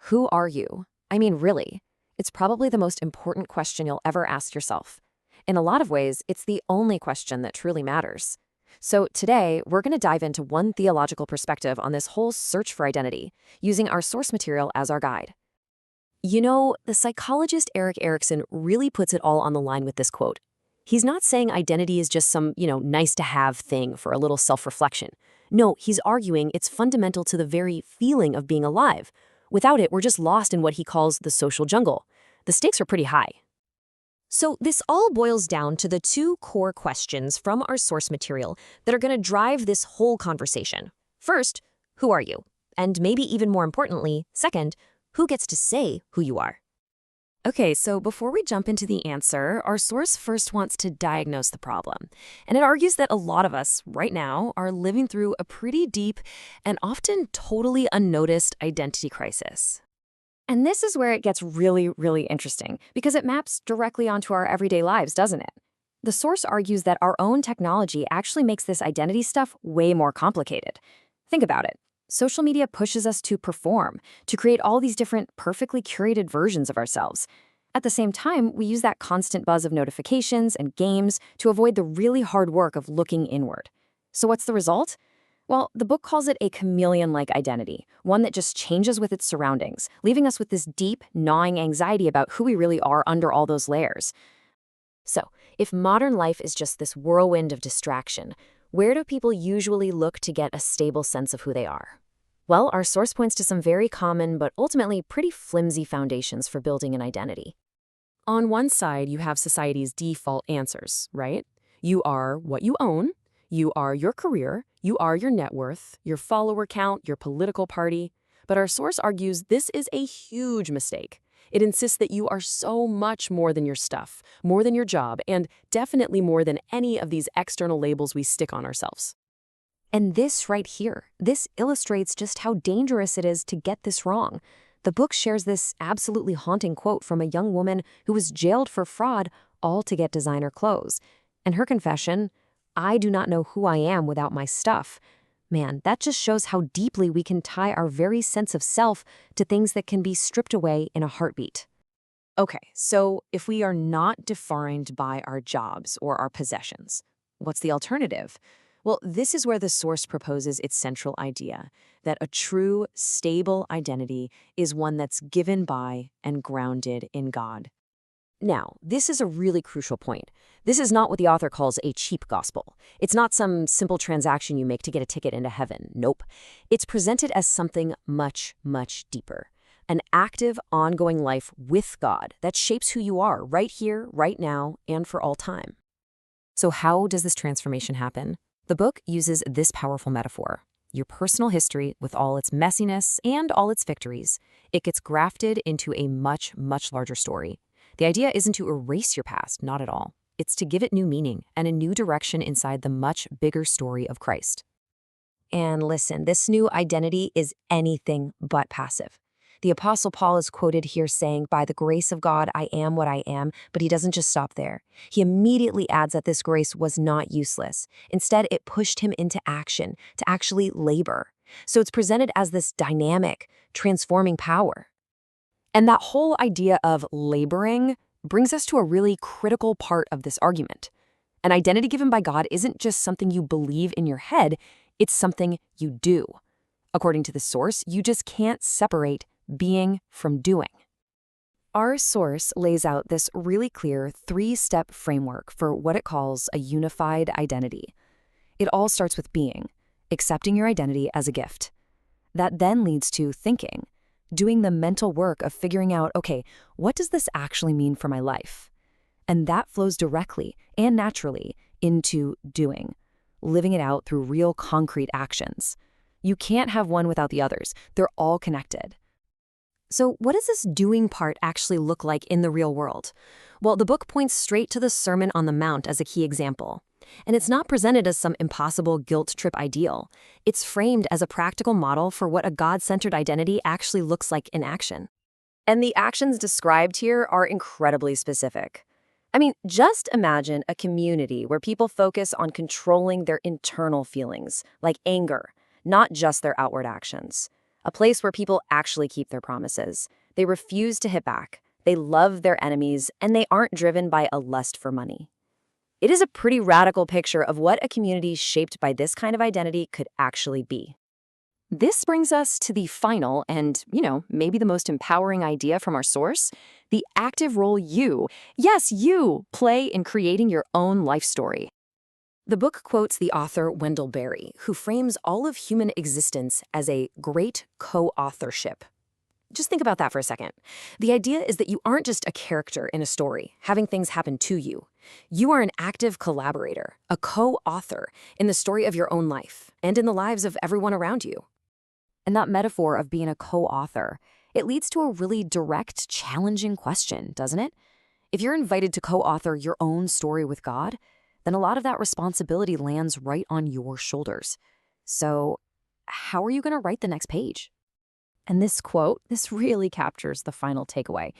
Who are you? I mean, really. It's probably the most important question you'll ever ask yourself. In a lot of ways, it's the only question that truly matters. So today, we're going to dive into one theological perspective on this whole search for identity, using our source material as our guide. You know, the psychologist Erik Erikson really puts it all on the line with this quote. He's not saying identity is just some, nice-to-have thing for a little self-reflection. No, he's arguing it's fundamental to the very feeling of being alive. Without it, we're just lost in what he calls the social jungle. The stakes are pretty high. So this all boils down to the two core questions from our source material that are going to drive this whole conversation. First, who are you? And maybe even more importantly, second, who gets to say who you are? Okay, so before we jump into the answer, our source first wants to diagnose the problem. And it argues that a lot of us, right now, are living through a pretty deep and often totally unnoticed identity crisis. And this is where it gets really, really interesting, because it maps directly onto our everyday lives, doesn't it? The source argues that our own technology actually makes this identity stuff way more complicated. Think about it. Social media pushes us to perform, to create all these different perfectly curated versions of ourselves. At the same time, we use that constant buzz of notifications and games to avoid the really hard work of looking inward. So what's the result? Well, the book calls it a chameleon-like identity, one that just changes with its surroundings, leaving us with this deep, gnawing anxiety about who we really are under all those layers. So, if modern life is just this whirlwind of distraction, where do people usually look to get a stable sense of who they are? Well, our source points to some very common but ultimately pretty flimsy foundations for building an identity. On one side, you have society's default answers, right? You are what you own, you are your career, you are your net worth, your follower count, your political party. But our source argues this is a huge mistake. It insists that you are so much more than your stuff, more than your job, and definitely more than any of these external labels we stick on ourselves. And this right here, this illustrates just how dangerous it is to get this wrong. The book shares this absolutely haunting quote from a young woman who was jailed for fraud, all to get designer clothes. And her confession, "I do not know who I am without my stuff." Man, that just shows how deeply we can tie our very sense of self to things that can be stripped away in a heartbeat. Okay, so if we are not defined by our jobs or our possessions, what's the alternative? Well, this is where the source proposes its central idea, that a true, stable identity is one that's given by and grounded in God. Now, this is a really crucial point. This is not what the author calls a cheap gospel. It's not some simple transaction you make to get a ticket into heaven. Nope. It's presented as something much, much deeper. An active, ongoing life with God that shapes who you are right here, right now, and for all time. So how does this transformation happen? The book uses this powerful metaphor. Your personal history, with all its messiness and all its victories, it gets grafted into a much, much larger story. The idea isn't to erase your past, not at all. It's to give it new meaning and a new direction inside the much bigger story of Christ. And listen, this new identity is anything but passive. The Apostle Paul is quoted here saying, "By the grace of God, I am what I am," but he doesn't just stop there. He immediately adds that this grace was not useless. Instead, it pushed him into action, to actually labor. So it's presented as this dynamic, transforming power. And that whole idea of laboring brings us to a really critical part of this argument. An identity given by God isn't just something you believe in your head, it's something you do. According to the source, you just can't separate being from doing. Our source lays out this really clear three-step framework for what it calls a unified identity. It all starts with being, accepting your identity as a gift. That then leads to thinking, doing the mental work of figuring out, okay, what does this actually mean for my life? And that flows directly and naturally into doing, living it out through real concrete actions. You can't have one without the others. They're all connected. So what does this doing part actually look like in the real world? Well, the book points straight to the Sermon on the Mount as a key example. And it's not presented as some impossible guilt trip ideal. It's framed as a practical model for what a God-centered identity actually looks like in action. And the actions described here are incredibly specific. I mean, just imagine a community where people focus on controlling their internal feelings, like anger, not just their outward actions. a place where people actually keep their promises. They refuse to hit back. They love their enemies, and they aren't driven by a lust for money. It is a pretty radical picture of what a community shaped by this kind of identity could actually be. This brings us to the final and, maybe the most empowering idea from our source, the active role you, yes, you, play in creating your own life story. The book quotes the author Wendell Berry, who frames all of human existence as a great co-authorship. Just think about that for a second. The idea is that you aren't just a character in a story, having things happen to you. You are an active collaborator, a co-author in the story of your own life and in the lives of everyone around you. And that metaphor of being a co-author, it leads to a really direct, challenging question, doesn't it? If you're invited to co-author your own story with God, then a lot of that responsibility lands right on your shoulders. So, how are you going to write the next page? And this quote, this really captures the final takeaway.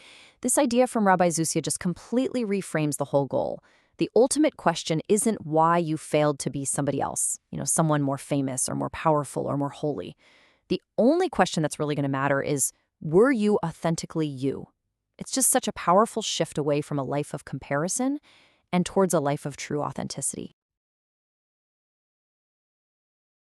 This idea from Rabbi Zusia just completely reframes the whole goal. The ultimate question isn't why you failed to be somebody else, someone more famous or more powerful or more holy. The only question that's really going to matter is, were you authentically you? It's just such a powerful shift away from a life of comparison and towards a life of true authenticity.